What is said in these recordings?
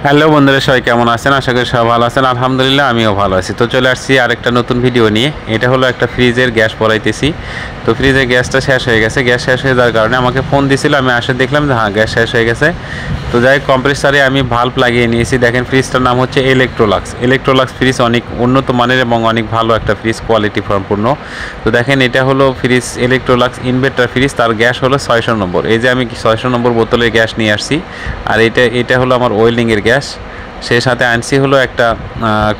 Hello বন্ধুরা, সবাই কেমন আছেন? আশা করি সবাই ভালো আছেন। আলহামদুলিল্লাহ আমিও ভালো আছি। তো চলে আসছি আরেকটা নতুন ভিডিও নিয়ে। এটা হলো একটা ফ্রিজের গ্যাস ভরাইতেছি। তো ফ্রিজের গ্যাসটা শেষ হয়ে গেছে। গ্যাস শেষ হয়ে যাওয়ার কারণে আমাকে ফোন দিছিল, আমি আসে দেখলাম যে হ্যাঁ গ্যাস শেষ হয়ে গেছে। তো যাই কম্প্রেসারে আমি ভাল্ব লাগিয়ে নিয়েছি। দেখেন ফ্রিজটার নাম হচ্ছে ইলেকট্রোলাক্স। ইলেকট্রোলাক্স ফ্রিজ অনেক উন্নত মানের এবং অনেক ভালো একটা ফ্রিজ, কোয়ালিটি সম্পূর্ণ। তো দেখেন এটা হলো ফ্রিজ ইলেকট্রোলাক্স ইনভার্টার ফ্রিজ, তার গ্যাস হলো 600 নম্বর। এই যে আমি 600 নম্বর বোতলের গ্যাস নিয়ে আসছি। আর এটা হলো আমার ওয়েল্ডিংয়ের গ্যাস। সেই সাথে আনছি হলো একটা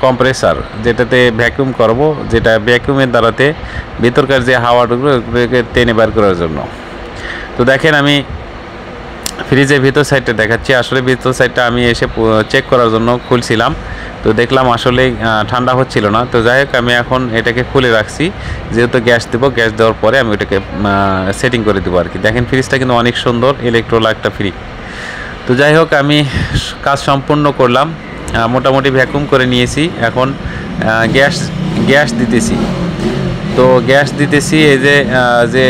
কম্প্রেসার, যেটাতে ভ্যাকুয়াম করব, যেটা ভ্যাকুয়ামের দ্বারাতে ভিতরকার যে হাওয়াটুকু ওগুলোকে টেনে বার করার জন্য। তো দেখেন আমি ফ্রিজের ভিতর সাইডটা দেখাচ্ছি। আসলে ভিতর সাইডটা আমি এসে চেক করার জন্য খুলছিলাম, তো দেখলাম আসলে ঠান্ডা হচ্ছিল না। তো যাই হোক আমি এখন এটাকে খুলে রাখছি, যেহেতু গ্যাস দেবো, গ্যাস দেওয়ার পরে আমি ওটাকে সেটিং করে দেবো আর কি। দেখেন ফ্রিজটা কিন্তু অনেক সুন্দর, ইলেকট্রোলা একটা ফ্রিজ। তো যাই হোক আমি কাজ সম্পূর্ণ করলাম, মোটামুটি ভ্যাকুম করে নিয়েছি। এখন গ্যাস গ্যাস দিতেছি। তো গ্যাস দিতেছি, এই যে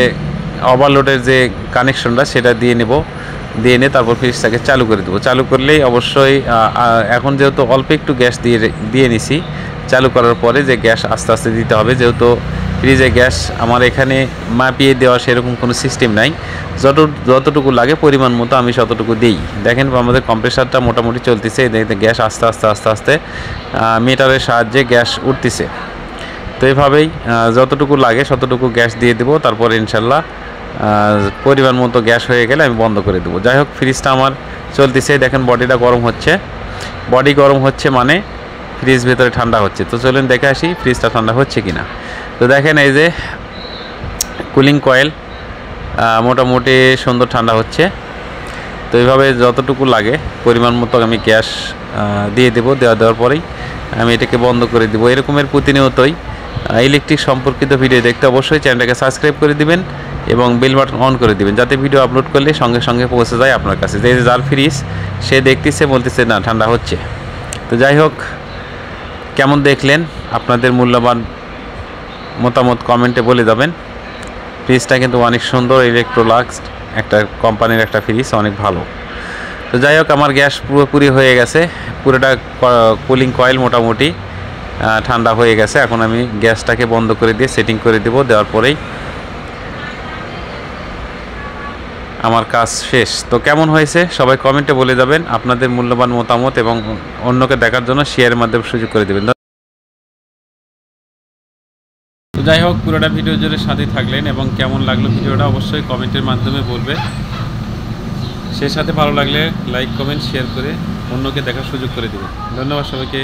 ওভারলোডের যে কানেকশনটা সেটা দিয়ে নেব, দিয়ে নিয়ে তারপর ফ্রিজটাকে চালু করে দেবো। চালু করলেই অবশ্যই এখন যেহেতু অল্প একটু গ্যাস দিয়ে নিছি, চালু করার পরে যে গ্যাস আস্তে আস্তে দিতে হবে, যেহেতু ফ্রিজে গ্যাস আমার এখানে মাপিয়ে দেওয়া সেরকম কোনো সিস্টেম নাই। যতটুকু লাগে পরিমাণ মতো আমি ততটুকু দিই। দেখেন আমাদের কম্প্রেসারটা মোটামুটি চলতেছে, দেখতে গ্যাস আস্তে আস্তে আস্তে আস্তে মিটারের সাহায্যে গ্যাস উঠতেছে। তো এইভাবেই যতটুকু লাগে ততটুকু গ্যাস দিয়ে দেবো, তারপরে ইনশাল্লাহ পরিমাণ মতো গ্যাস হয়ে গেলে আমি বন্ধ করে দেবো। যাই হোক ফ্রিজটা আমার চলতেছে, দেখেন বডিটা গরম হচ্ছে। বডি গরম হচ্ছে মানে ফ্রিজ ভেতরে ঠান্ডা হচ্ছে। তো চলুন দেখে আসি ফ্রিজটা ঠান্ডা হচ্ছে কি না। তো দেখেন এই যে কুলিং কয়েল মোটামুটি সুন্দর ঠান্ডা হচ্ছে। তো এইভাবে যতটুকু লাগে পরিমাণ মতো আমি গ্যাস দিয়ে দেবো। দেওয়ার পরেই আমি এটাকে বন্ধ করে দেবো। এরকমের প্রতিনিয়তই ইলেকট্রিক সম্পর্কিত ভিডিও দেখতে অবশ্যই চ্যানেলটাকে সাবস্ক্রাইব করে দিবেন এবং বেল বাটন অন করে দিবেন, যাতে ভিডিও আপলোড করলে সঙ্গে সঙ্গে পৌঁছে যায় আপনার কাছে। যে যার ফ্রিজ সে দেখতেছে, বলতেছে না ঠান্ডা হচ্ছে। তো যাই হোক কেমন দেখলেন, আপনাদের মূল্যবান মতামত কমেন্টে বলে যাবেন। ফ্রিজটা কিন্তু অনেক সুন্দর, ইলেকট্রোলাক্স একটা কোম্পানির একটা ফ্রিজ, অনেক ভালো। তো যাই হোক আমার গ্যাস পুরোপুরি হয়ে গেছে, পুরোটা কুলিং কয়েল মোটামুটি ঠান্ডা হয়ে গেছে। এখন আমি গ্যাসটাকে বন্ধ করে দিয়ে সেটিং করে দেবো। দেওয়ার পরেই আমার কাজ শেষ। তো কেমন হয়েছে সবাই কমেন্টে বলে যাবেন আপনাদের মূল্যবান মতামত, এবং অন্যকে দেখার জন্য শেয়ারের মাধ্যমে সুযোগ করে দেবেন। তো যাই হোক পুরোটা ভিডিও জুড়ে সাথে থাকলেন, এবং কেমন লাগলো ভিডিওটা অবশ্যই কমেন্টের মাধ্যমে বলবে। সেই সাথে ভালো লাগলে লাইক কমেন্ট শেয়ার করে অন্যকে দেখার সুযোগ করে দেবেন। ধন্যবাদ সবাইকে।